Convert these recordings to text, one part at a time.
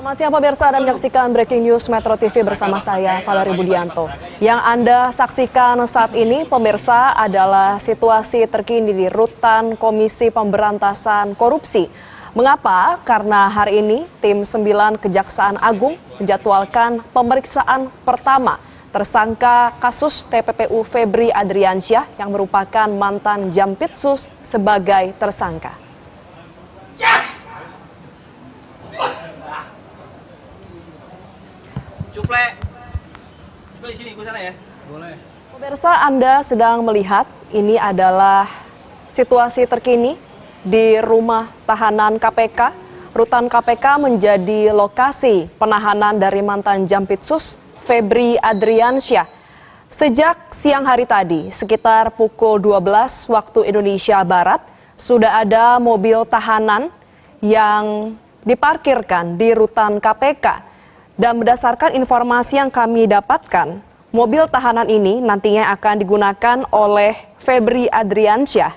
Selamat siang pemirsa, Anda menyaksikan Breaking News Metro TV bersama saya, Valerie Budianto. Yang Anda saksikan saat ini, pemirsa, adalah situasi terkini di Rutan Komisi Pemberantasan Korupsi. Mengapa? Karena hari ini tim 9 Kejaksaan Agung menjadwalkan pemeriksaan pertama tersangka kasus TPPU Febri Adriansyah yang merupakan mantan Jampitsus sebagai tersangka. Cuple di sini, gue sana ya. Boleh. Pemirsa, Anda sedang melihat ini adalah situasi terkini di rumah tahanan KPK. Rutan KPK menjadi lokasi penahanan dari mantan Jampitsus Febri Adriansyah. Sejak siang hari tadi, sekitar pukul 12 waktu Indonesia Barat, sudah ada mobil tahanan yang diparkirkan di rutan KPK. Dan berdasarkan informasi yang kami dapatkan, mobil tahanan ini nantinya akan digunakan oleh Febri Adriansyah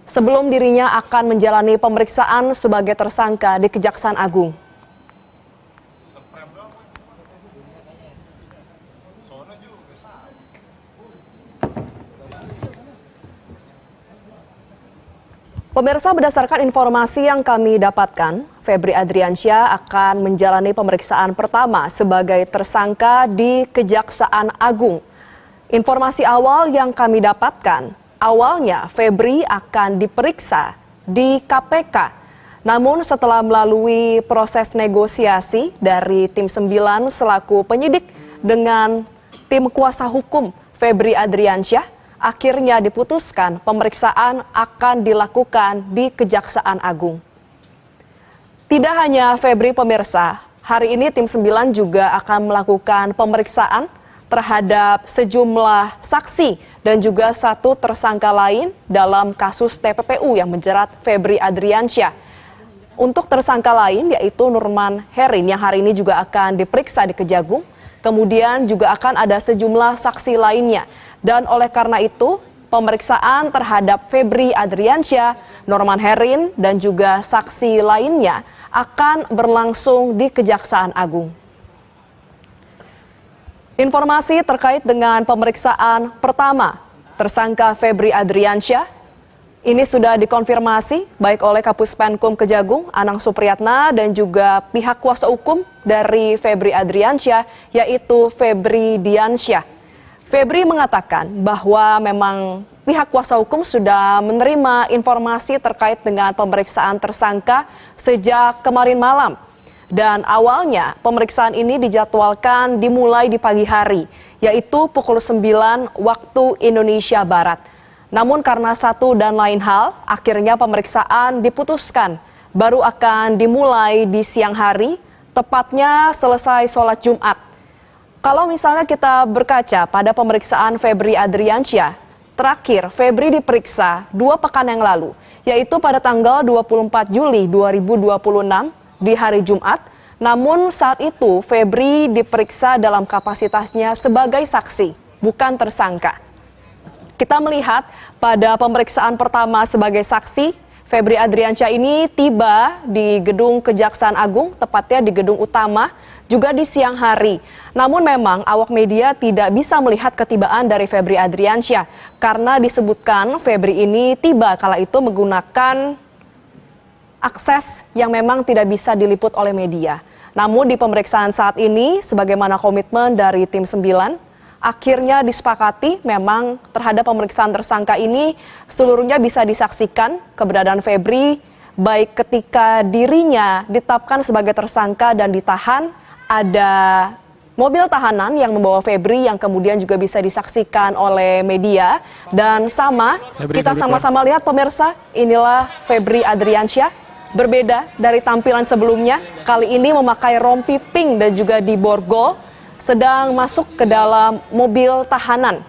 sebelum dirinya akan menjalani pemeriksaan sebagai tersangka di Kejaksaan Agung. Pemirsa, berdasarkan informasi yang kami dapatkan, Febri Adriansyah akan menjalani pemeriksaan pertama sebagai tersangka di Kejaksaan Agung. Informasi awal yang kami dapatkan, awalnya Febri akan diperiksa di KPK. Namun setelah melalui proses negosiasi dari tim 9 selaku penyidik dengan tim kuasa hukum Febri Adriansyah, akhirnya diputuskan pemeriksaan akan dilakukan di Kejaksaan Agung. Tidak hanya Febri, pemirsa, hari ini tim 9 juga akan melakukan pemeriksaan terhadap sejumlah saksi dan juga satu tersangka lain dalam kasus TPPU yang menjerat Febri Adriansyah. Untuk tersangka lain yaitu Nurman Herin yang hari ini juga akan diperiksa di Kejagung. Kemudian juga akan ada sejumlah saksi lainnya. Dan oleh karena itu, pemeriksaan terhadap Febri Adriansyah, Nurman Herin, dan juga saksi lainnya akan berlangsung di Kejaksaan Agung. Informasi terkait dengan pemeriksaan pertama tersangka Febri Adriansyah, ini sudah dikonfirmasi baik oleh Kapus Penkum Kejagung, Anang Supriyatna, dan juga pihak kuasa hukum dari Febri Adriansyah, yaitu Febri Diansyah. Febri mengatakan bahwa memang pihak kuasa hukum sudah menerima informasi terkait dengan pemeriksaan tersangka sejak kemarin malam. Dan awalnya pemeriksaan ini dijadwalkan dimulai di pagi hari, yaitu pukul 9 waktu Indonesia Barat. Namun karena satu dan lain hal, akhirnya pemeriksaan diputuskan baru akan dimulai di siang hari, tepatnya selesai sholat Jumat. Kalau misalnya kita berkaca pada pemeriksaan Febri Adriansyah, terakhir Febri diperiksa 2 pekan yang lalu, yaitu pada tanggal 24 Juli 2026 di hari Jumat. Namun saat itu Febri diperiksa dalam kapasitasnya sebagai saksi, bukan tersangka. Kita melihat pada pemeriksaan pertama sebagai saksi, Febri Adriansyah ini tiba di gedung Kejaksaan Agung, tepatnya di gedung utama, juga di siang hari. Namun memang awak media tidak bisa melihat ketibaan dari Febri Adriansyah, karena disebutkan Febri ini tiba kala itu menggunakan akses yang memang tidak bisa diliput oleh media. Namun di pemeriksaan saat ini, sebagaimana komitmen dari tim 9, akhirnya disepakati memang terhadap pemeriksaan tersangka ini seluruhnya bisa disaksikan keberadaan Febri, baik ketika dirinya ditetapkan sebagai tersangka dan ditahan, ada mobil tahanan yang membawa Febri yang kemudian juga bisa disaksikan oleh media. Dan kita sama-sama lihat pemirsa, inilah Febri Adriansyah, berbeda dari tampilan sebelumnya, kali ini memakai rompi pink dan juga di borgol, sedang masuk ke dalam mobil tahanan.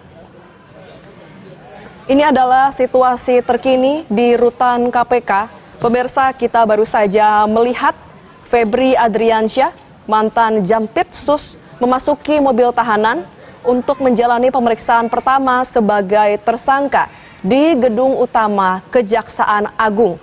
Ini adalah situasi terkini di rutan KPK. Pemirsa, kita baru saja melihat Febri Adriansyah, mantan Jampitsus, memasuki mobil tahanan untuk menjalani pemeriksaan pertama sebagai tersangka di gedung utama Kejaksaan Agung.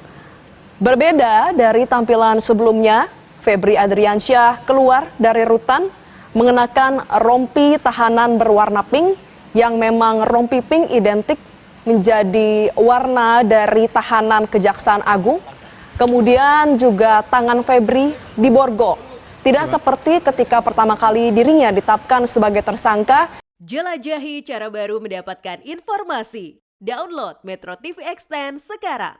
Berbeda dari tampilan sebelumnya, Febri Adriansyah keluar dari rutan mengenakan rompi tahanan berwarna pink yang memang rompi pink identik menjadi warna dari tahanan Kejaksaan Agung. Kemudian juga tangan Febri diborgol. Tidak seperti ketika pertama kali dirinya ditetapkan sebagai tersangka. Jelajahi cara baru mendapatkan informasi. Download Metro TV Extend sekarang.